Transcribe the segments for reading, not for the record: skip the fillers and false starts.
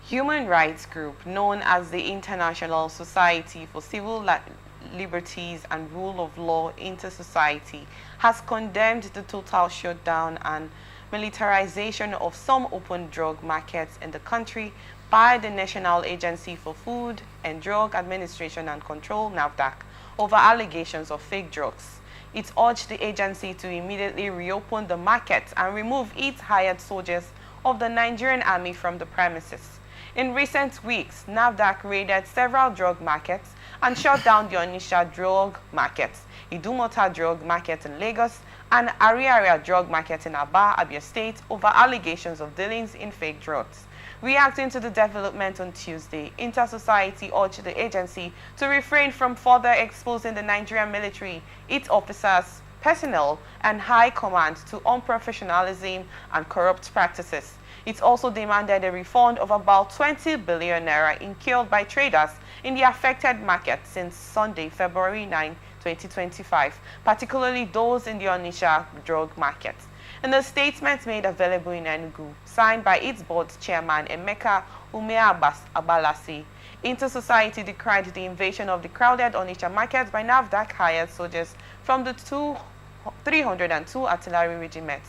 Human rights group known as the International Society for Civil Liberties and Rule of Law Intersociety has condemned the total shutdown and militarization of some open drug markets in the country by the National Agency for Food and Drug Administration and Control (Nafdac) over allegations of fake drugs. It urged the agency to immediately reopen the markets and remove its hired soldiers of the Nigerian army from the premises. In recent weeks, Nafdac raided several drug markets and shut down the Onitsha drug market, Idumota drug market in Lagos, and Ariaria drug market in Aba, Abia State over allegations of dealings in fake drugs. Reacting to the development on Tuesday, Intersociety urged the agency to refrain from further exposing the Nigerian military, its officers, personnel, and high command to unprofessionalism and corrupt practices. It also demanded a refund of about 20 billion naira incurred by traders in the affected market since Sunday, February 9, 2025, particularly those in the Onitsha drug market. In a statement made available in Enugu, signed by its board chairman Emeka Abalasi, Intersociety decried the invasion of the crowded Onitsha market by Nafdac hired soldiers from the 302 Artillery Regiment.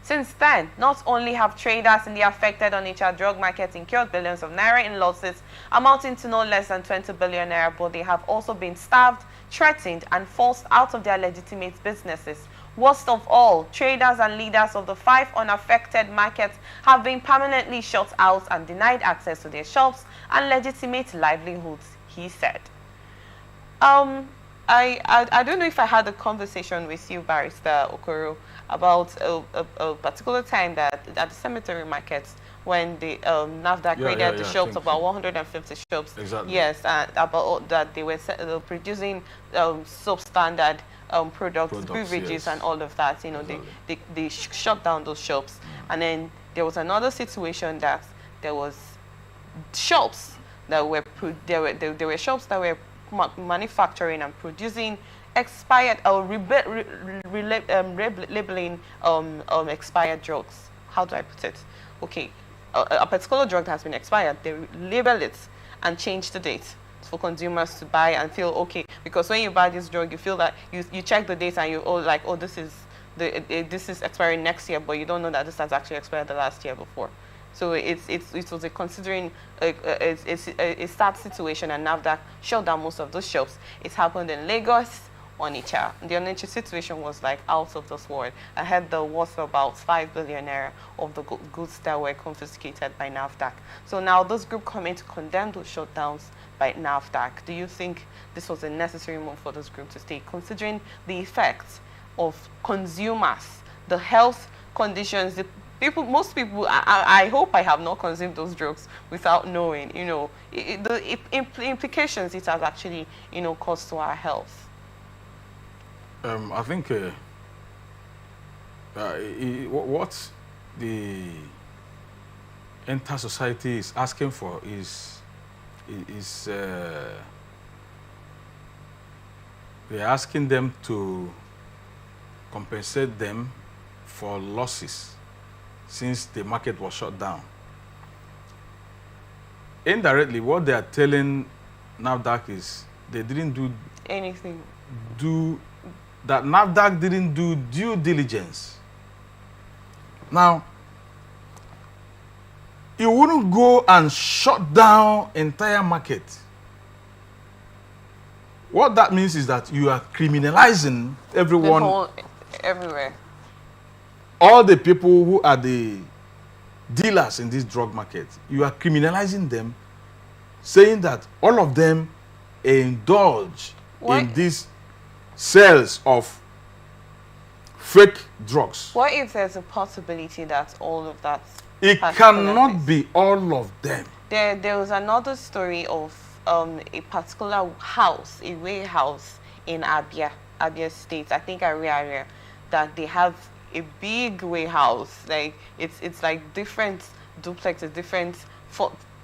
Since then, not only have traders in the affected Onitsha drug market incurred billions of naira in losses amounting to no less than 20 billion naira, but they have also been starved, threatened, and forced out of their legitimate businesses. Worst of all, traders and leaders of the 5 unaffected markets have been permanently shut out and denied access to their shops and legitimate livelihoods, he said. I don't know if I had a conversation with you, Barrister Okoro, about a particular time that at the cemetery markets when the Nafdac raided the shops, about 150 shops. Exactly. Yes, about that they were producing substandard products, beverages, yes, and all of that. You know, exactly. they shut down those shops, and then there was another situation that there was shops that were there were shops that were manufacturing and producing expired or labeling expired drugs. How do I put it? Okay, a particular drug that has been expired, they label it and change the date for consumers to buy and feel okay. Because when you buy this drug, you feel that you check the date and you this is expiring next year, but you don't know that this has actually expired the last year before. So it was considering a sad situation, and Nafdac shut down most of those shops. It happened in Lagos, Onitsha. The Onitsha situation was like out of this world. I had the worth of about 5 billion naira of the goods that were confiscated by Nafdac. So now this group coming to condemn those shutdowns by Nafdac. Do you think this was a necessary move for this group to take, considering the effects of consumers, the health conditions, most people, I hope I have not consumed those drugs without knowing, you know, the implications it has actually, you know, caused to our health. I think what the Intersociety is asking for is they're asking them to compensate them for losses since the market was shut down. Indirectly, what they are telling Nafdac is they didn't do anything. That Nafdac didn't do due diligence. Now, you wouldn't go and shut down entire market. What that means is that you are criminalizing everyone. Everywhere. All the people who are the dealers in this drug market, you are criminalizing them, saying that all of them indulge in these sales of fake drugs. What if there's a possibility that all of that? It cannot be all of them. There was another story of a particular house, a warehouse in Abia State, I think area, that they have a big warehouse. Like it's like different duplexes, different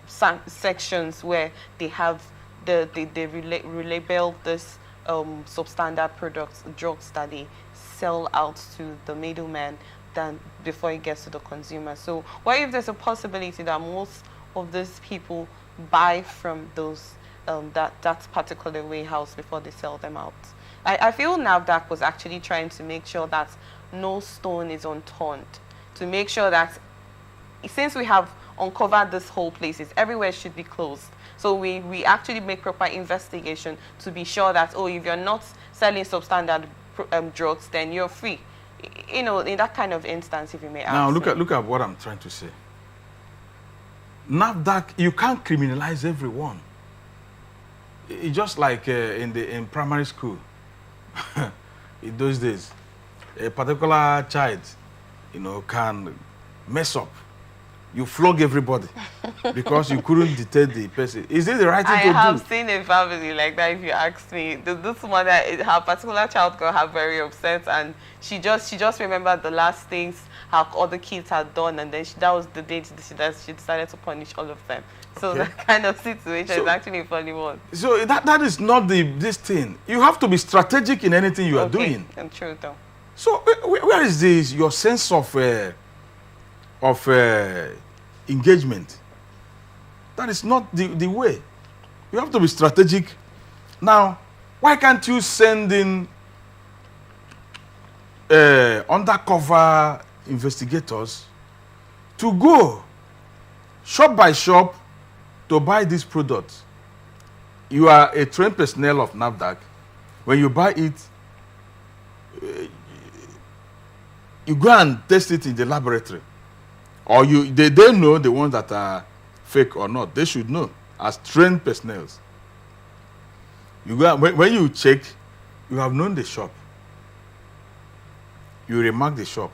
sections where they have they relabel this substandard products, drugs that they sell out to the middlemen than before it gets to the consumer. So what if there's a possibility that most of these people buy from those that particular warehouse before they sell them out? I feel Nafdac was actually trying to make sure that no stone is unturned, to make sure that since we have uncovered this whole places, everywhere should be closed. So we actually make proper investigation to be sure that, oh, if you're not selling substandard drugs, then you're free. You know, in that kind of instance, if you may ask. Now, look at what I'm trying to say. Nafdac, you can't criminalize everyone. It's just like in primary school, in those days, a particular child, you know, can mess up. You flog everybody because you couldn't detect the person. Is it the right thing to do? I have seen a family like that, if you ask me. This mother, her particular child got her very upset, and she just remembered the last things her other kids had done, and then that was the day she decided to punish all of them. So okay. That kind of situation is actually a funny one. So that is not this thing. You have to be strategic in anything you are doing. And true though. So where is your sense of engagement? That is not the way. You have to be strategic. Now, why can't you send in undercover investigators to go shop by shop to buy these products? You are a trained personnel of Nafdac. When you buy it, you go and test it in the laboratory. Or they know the ones that are fake or not. They should know as trained personnel. You go, when you check, you have known the shop. You remark the shop.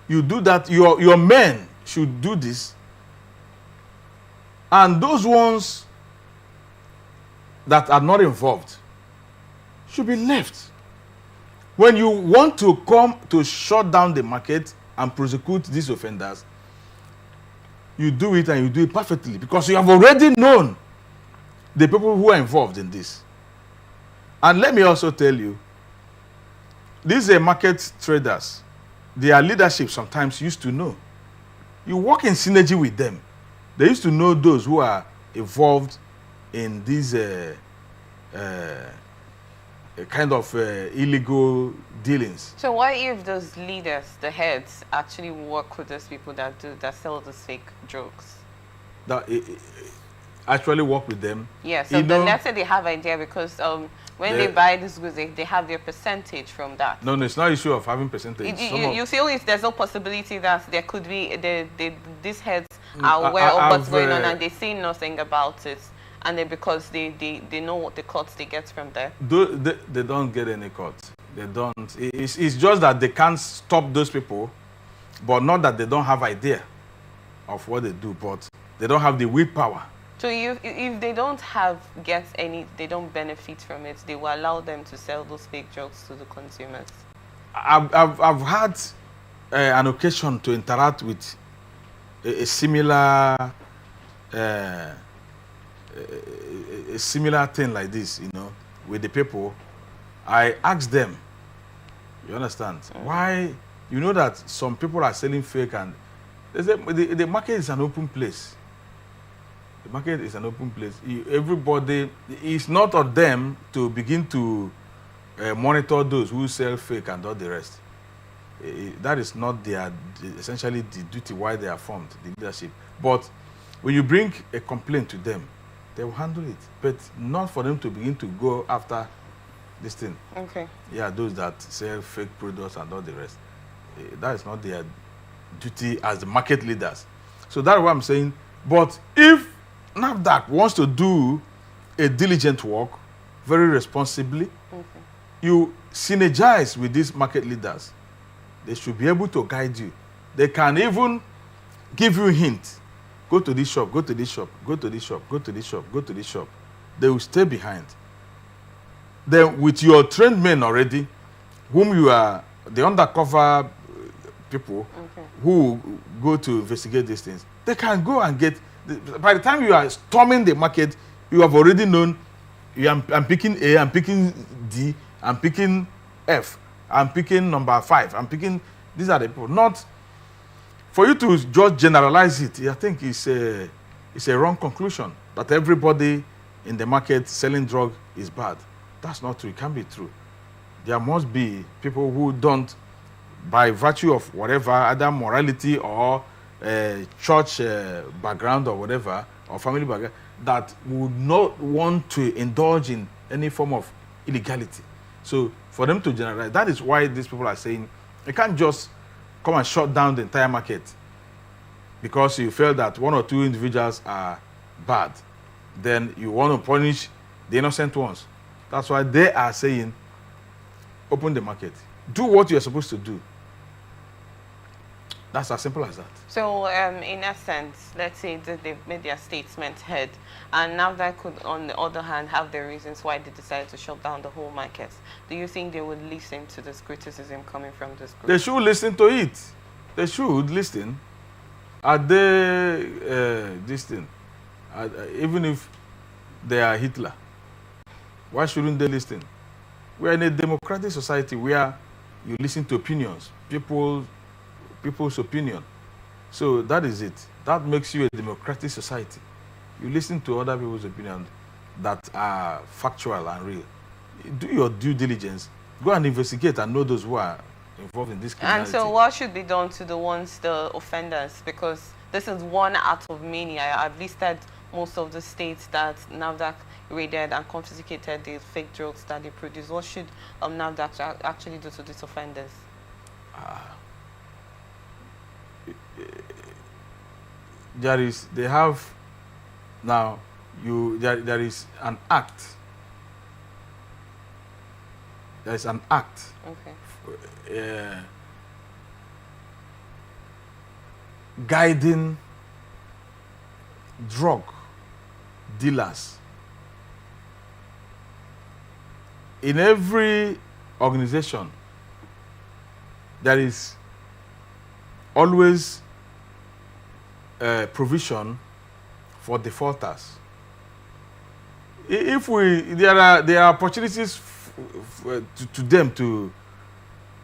You do that. Your men should do this. And those ones that are not involved should be left. When you want to come to shut down the market and prosecute these offenders, you do it, and you do it perfectly, because you have already known the people who are involved in this. And let me also tell you, these market traders, their leadership sometimes used to know. You work in synergy with them. They used to know those who are involved in these kind of illegal dealings. So what if those leaders, the heads, actually work with those people that sell those fake drugs? That actually work with them? Yeah, so then let's say they have idea, because when they buy these goods, they have their percentage from that. No, it's not an issue of having percentage. You feel if there's no possibility that there could be, these heads are aware of what's going on, and they say nothing about it, and then because they know what the cuts they get from there? They don't get any cuts. They don't. It's just that they can't stop those people, but not that they don't have idea of what they do, but they don't have the willpower. So if they don't they don't benefit from it, they will allow them to sell those fake drugs to the consumers. I've had an occasion to interact with a similar thing like this, with the people. I asked them, you understand, why, you know that some people are selling fake, and they say the market is an open place. The market is an open place. Everybody, it's not of them to begin to monitor those who sell fake and all the rest. That is not essentially the duty why they are formed, the leadership. But when you bring a complaint to them, they will handle it. But not for them to begin to go after this thing. Okay. Yeah, those that sell fake products and all the rest. That is not their duty as the market leaders. So that's what I'm saying. But if Nafdac wants to do a diligent work, very responsibly, you synergize with these market leaders. They should be able to guide you. They can even give you hints. Go to this shop, go to this shop, go to this shop, go to this shop, go to this shop. They will stay behind. Then with your trained men already, whom you are, the undercover people who go to investigate these things, they can go and get, by the time you are storming the market, you have already known, I'm picking A, I'm picking D, I'm picking F, I'm picking number 5, I'm picking, These are the people. Not for you to just generalize it. I think it's a wrong conclusion that everybody in the market selling drug is bad. That's not true. It can't be true. There must be people who don't, by virtue of whatever, either morality or church background or whatever, or family background, that would not want to indulge in any form of illegality. So for them to generalize, that is why these people are saying, you can't just come and shut down the entire market because you feel that one or two individuals are bad. Then you want to punish the innocent ones. That's why they are saying, open the market. Do what you're supposed to do. That's as simple as that. So, in essence, let's say that they've made their statement heard, and now that could, on the other hand, have their reasons why they decided to shut down the whole market. Do you think they would listen to this criticism coming from this group? They should listen to it. They should listen. Are they this thing? Even if they are Hitler, why shouldn't they listen? We are in a democratic society where you listen to opinions, people's opinion. So that is it. That makes you a democratic society. You listen to other people's opinions that are factual and real. Do your due diligence. Go and investigate and know those who are involved in this criminality. And so what should be done to the offenders? Because this is one out of many. I've listed most of the states that Nafdac raided and confiscated the fake drugs that they produce. What should Nafdac actually do to these offenders? There is an act. There is an act. Okay. Guiding drug dealers. In every organization, there is always provision for defaulters. If there are opportunities to them to,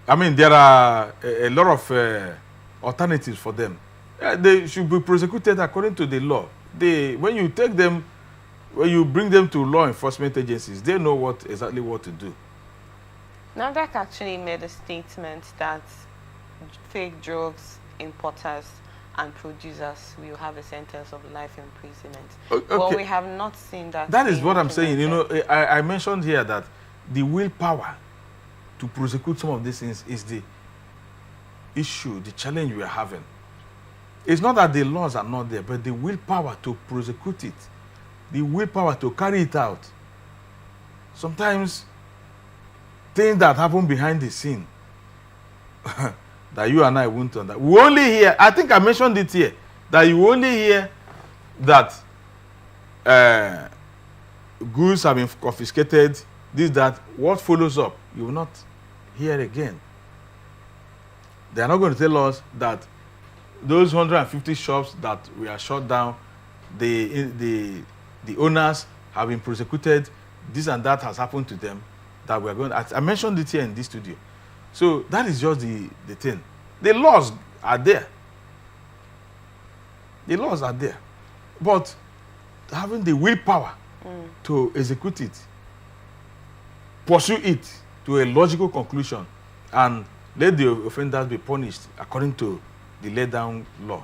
I mean, there are a lot of alternatives for them. They should be prosecuted according to the law. When you bring them to law enforcement agencies, they know exactly what to do. Nafdac actually made a statement that fake drugs importers and producers will have a sentence of life imprisonment. Okay. But we have not seen that. That is what I'm saying. You know, I mentioned here that the willpower to prosecute some of these things is the issue, the challenge we are having. It's not that the laws are not there, but the willpower to prosecute it, the willpower to carry it out. Sometimes things that happen behind the scene that you and I won't understand. We only hear, I think I mentioned it here, that you only hear that goods have been confiscated, this, that. What follows up, you will not hear again. They are not going to tell us that those 150 shops that we are shut down, the owners have been prosecuted, this and that has happened to them, that we are going. I mentioned it here in this studio. So that is just the thing. The laws are there. The laws are there. But having the willpower to execute it, pursue it to a logical conclusion, and let the offenders be punished according to the laid down law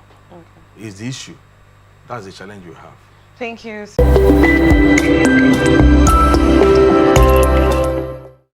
is the issue. That's the challenge you have. Thank you.